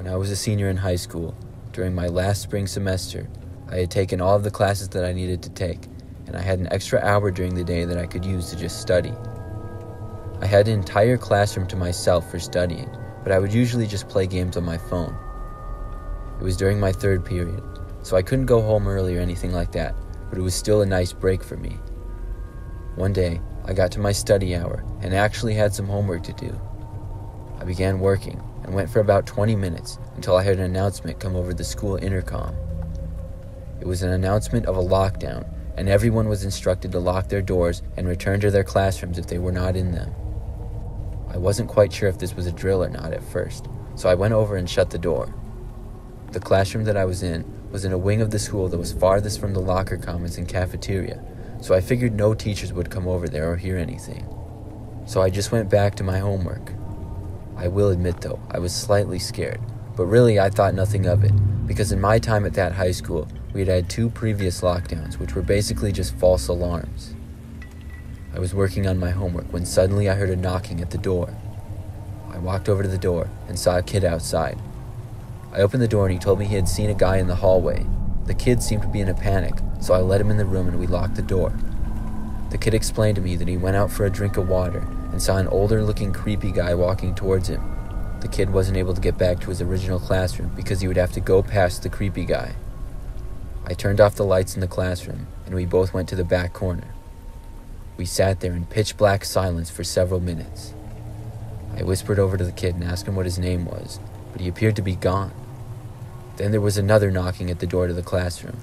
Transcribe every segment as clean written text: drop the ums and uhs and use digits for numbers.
When I was a senior in high school, during my last spring semester, I had taken all of the classes that I needed to take, and I had an extra hour during the day that I could use to just study. I had an entire classroom to myself for studying, but I would usually just play games on my phone. It was during my third period, so I couldn't go home early or anything like that, but it was still a nice break for me. One day, I got to my study hour and actually had some homework to do. I began working and went for about 20 minutes until I heard an announcement come over the school intercom. It was an announcement of a lockdown, and everyone was instructed to lock their doors and return to their classrooms if they were not in them. I wasn't quite sure if this was a drill or not at first, so I went over and shut the door. The classroom that I was in was in a wing of the school that was farthest from the locker commons and cafeteria, so I figured no teachers would come over there or hear anything. So I just went back to my homework. I will admit though, I was slightly scared, but really I thought nothing of it, because in my time at that high school, we had had 2 previous lockdowns, which were basically just false alarms. I was working on my homework when suddenly I heard a knocking at the door. I walked over to the door and saw a kid outside. I opened the door and he told me he had seen a guy in the hallway. The kid seemed to be in a panic, so I let him in the room and we locked the door. The kid explained to me that he went out for a drink of water and saw an older-looking creepy guy walking towards him. The kid wasn't able to get back to his original classroom because he would have to go past the creepy guy. I turned off the lights in the classroom and we both went to the back corner. We sat there in pitch-black silence for several minutes. I whispered over to the kid and asked him what his name was, but he appeared to be gone. Then there was another knocking at the door to the classroom.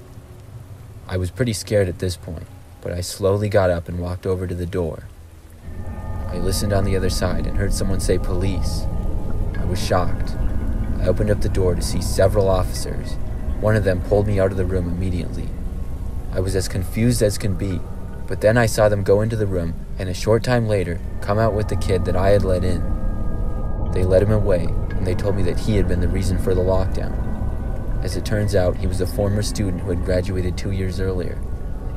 I was pretty scared at this point, but I slowly got up and walked over to the door. I listened on the other side and heard someone say police. I was shocked. I opened up the door to see several officers. One of them pulled me out of the room immediately. I was as confused as can be, but then I saw them go into the room and a short time later come out with the kid that I had let in. They led him away and they told me that he had been the reason for the lockdown. As it turns out, he was a former student who had graduated 2 years earlier.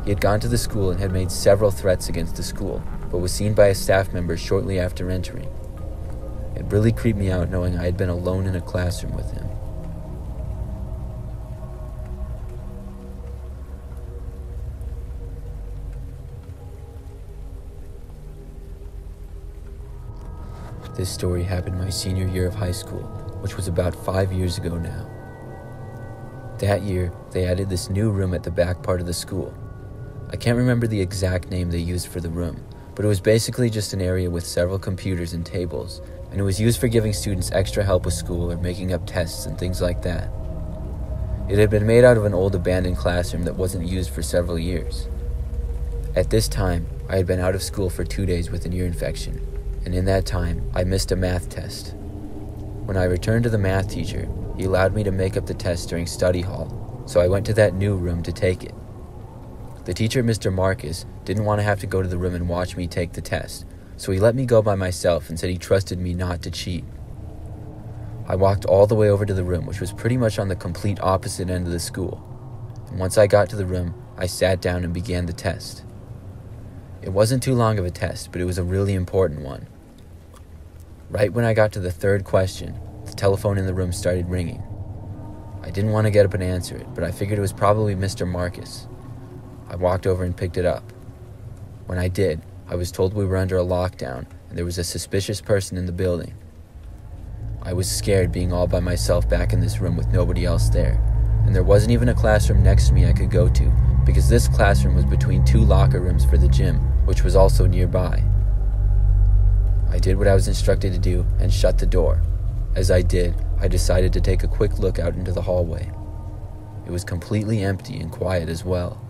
He had gone to the school and had made several threats against the school, but was seen by a staff member shortly after entering. It really creeped me out knowing I had been alone in a classroom with him. This story happened my senior year of high school, which was about 5 years ago now. That year, they added this new room at the back part of the school. I can't remember the exact name they used for the room, but it was basically just an area with several computers and tables, and it was used for giving students extra help with school or making up tests and things like that. It had been made out of an old abandoned classroom that wasn't used for several years. At this time, I had been out of school for 2 days with an ear infection, and in that time, I missed a math test. When I returned to the math teacher, he allowed me to make up the test during study hall, so I went to that new room to take it. The teacher, Mr. Marcus, didn't want to have to go to the room and watch me take the test, so he let me go by myself and said he trusted me not to cheat. I walked all the way over to the room, which was pretty much on the complete opposite end of the school, and once I got to the room, I sat down and began the test. It wasn't too long of a test, but it was a really important one. Right when I got to the third question, the telephone in the room started ringing. I didn't want to get up and answer it, but I figured it was probably Mr. Marcus. I walked over and picked it up. When I did, I was told we were under a lockdown and there was a suspicious person in the building. I was scared being all by myself back in this room with nobody else there, and there wasn't even a classroom next to me I could go to, because this classroom was between 2 locker rooms for the gym, which was also nearby. I did what I was instructed to do and shut the door. As I did, I decided to take a quick look out into the hallway. It was completely empty and quiet as well.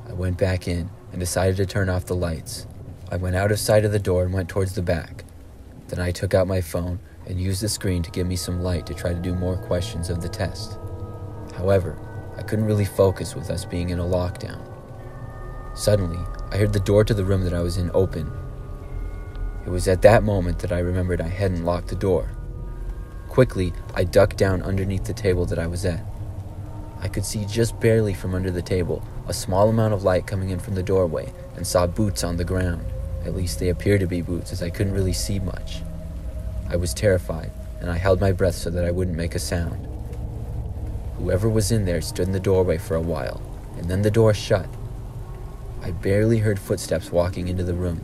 I went back in and decided to turn off the lights. I went out of sight of the door and went towards the back. Then I took out my phone and used the screen to give me some light to try to do more questions of the test. However, I couldn't really focus with us being in a lockdown. Suddenly, I heard the door to the room that I was in open. It was at that moment that I remembered I hadn't locked the door. Quickly, I ducked down underneath the table that I was at. I could see just barely from under the table a small amount of light coming in from the doorway and saw boots on the ground. At least they appeared to be boots, as I couldn't really see much. I was terrified, and I held my breath so that I wouldn't make a sound. Whoever was in there stood in the doorway for a while, and then the door shut. I barely heard footsteps walking into the room.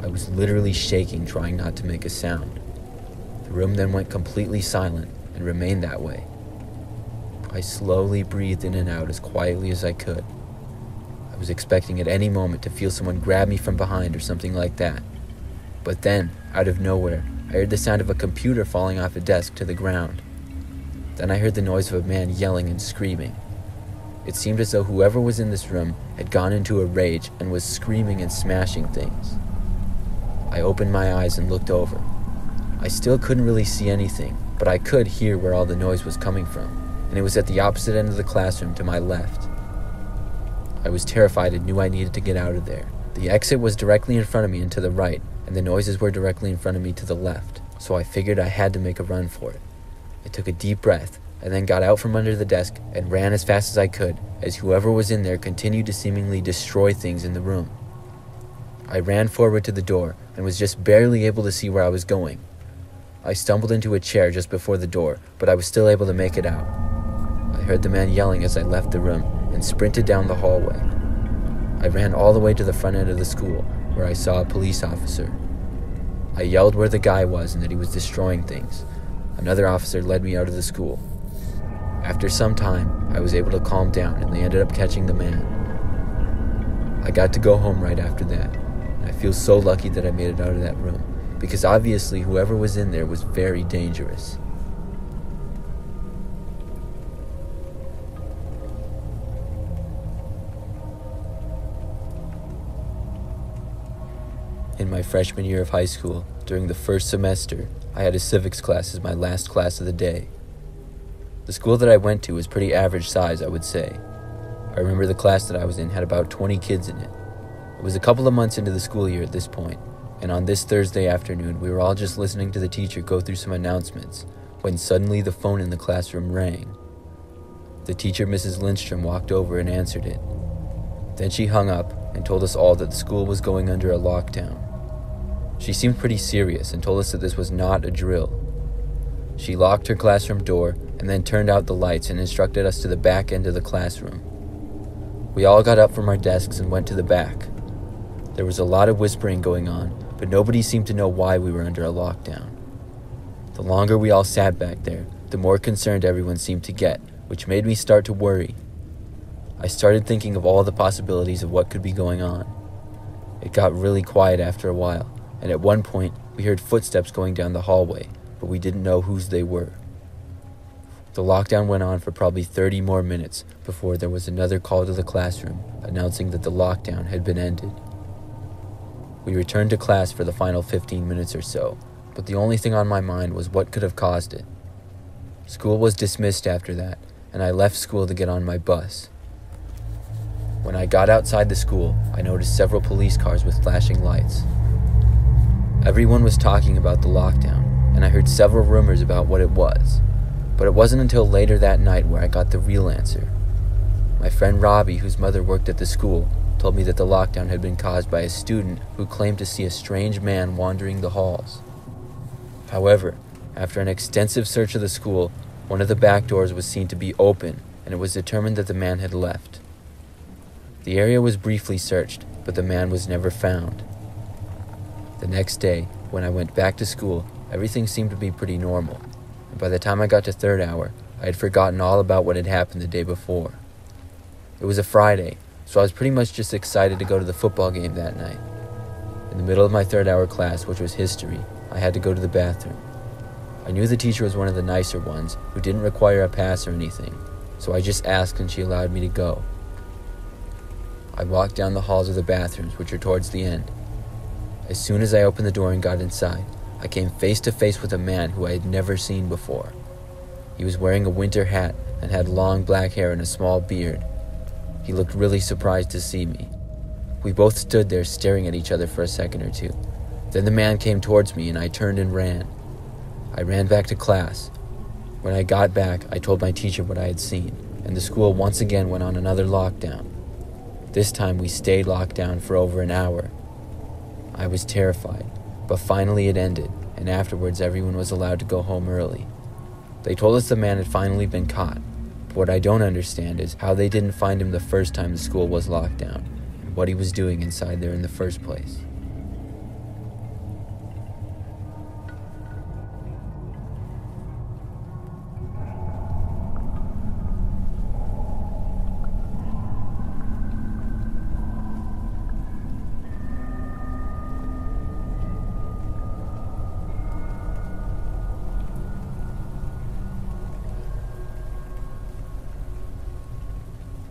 I was literally shaking, trying not to make a sound. The room then went completely silent and remained that way. I slowly breathed in and out as quietly as I could. I was expecting at any moment to feel someone grab me from behind or something like that. But then, out of nowhere, I heard the sound of a computer falling off a desk to the ground. Then I heard the noise of a man yelling and screaming. It seemed as though whoever was in this room had gone into a rage and was screaming and smashing things. I opened my eyes and looked over. I still couldn't really see anything, but I could hear where all the noise was coming from, and it was at the opposite end of the classroom to my left. I was terrified and knew I needed to get out of there. The exit was directly in front of me and to the right, and the noises were directly in front of me to the left, so I figured I had to make a run for it. I took a deep breath, and then got out from under the desk and ran as fast as I could, as whoever was in there continued to seemingly destroy things in the room. I ran forward to the door and was just barely able to see where I was going. I stumbled into a chair just before the door, but I was still able to make it out. I heard the man yelling as I left the room and sprinted down the hallway. I ran all the way to the front end of the school, where I saw a police officer. I yelled where the guy was and that he was destroying things. Another officer led me out of the school. After some time, I was able to calm down and they ended up catching the man. I got to go home right after that, and I feel so lucky that I made it out of that room, because obviously whoever was in there was very dangerous. In my freshman year of high school, during the first semester, I had a civics class as my last class of the day. The school that I went to was pretty average size, I would say. I remember the class that I was in had about 20 kids in it. It was a couple of months into the school year at this point, and on this Thursday afternoon, we were all just listening to the teacher go through some announcements, when suddenly the phone in the classroom rang. The teacher, Mrs. Lindstrom, walked over and answered it. Then she hung up and told us all that the school was going under a lockdown. She seemed pretty serious and told us that this was not a drill. She locked her classroom door and then turned out the lights and instructed us to the back end of the classroom. We all got up from our desks and went to the back. There was a lot of whispering going on, but nobody seemed to know why we were under a lockdown. The longer we all sat back there, the more concerned everyone seemed to get, which made me start to worry. I started thinking of all the possibilities of what could be going on. It got really quiet after a while, and at one point, we heard footsteps going down the hallway, but we didn't know whose they were. The lockdown went on for probably 30 more minutes before there was another call to the classroom announcing that the lockdown had been ended. We returned to class for the final 15 minutes or so, but the only thing on my mind was what could have caused it. School was dismissed after that, and I left school to get on my bus. When I got outside the school, I noticed several police cars with flashing lights. Everyone was talking about the lockdown, and I heard several rumors about what it was. But it wasn't until later that night where I got the real answer. My friend Robbie, whose mother worked at the school, told me that the lockdown had been caused by a student who claimed to see a strange man wandering the halls. However, after an extensive search of the school, one of the back doors was seen to be open, and it was determined that the man had left. The area was briefly searched, but the man was never found. The next day, when I went back to school, everything seemed to be pretty normal, and by the time I got to third hour, I had forgotten all about what had happened the day before. It was a Friday, so I was pretty much just excited to go to the football game that night. In the middle of my third hour class, which was history, I had to go to the bathroom. I knew the teacher was one of the nicer ones, who didn't require a pass or anything, so I just asked and she allowed me to go. I walked down the halls of the bathrooms, which are towards the end. As soon as I opened the door and got inside, I came face to face with a man who I had never seen before. He was wearing a winter hat and had long black hair and a small beard. He looked really surprised to see me. We both stood there staring at each other for a second or two. Then the man came towards me and I turned and ran. I ran back to class. When I got back, I told my teacher what I had seen, and the school once again went on another lockdown. This time we stayed locked down for over an hour. I was terrified, but finally it ended, and afterwards everyone was allowed to go home early. They told us the man had finally been caught, but what I don't understand is how they didn't find him the first time the school was locked down, and what he was doing inside there in the first place.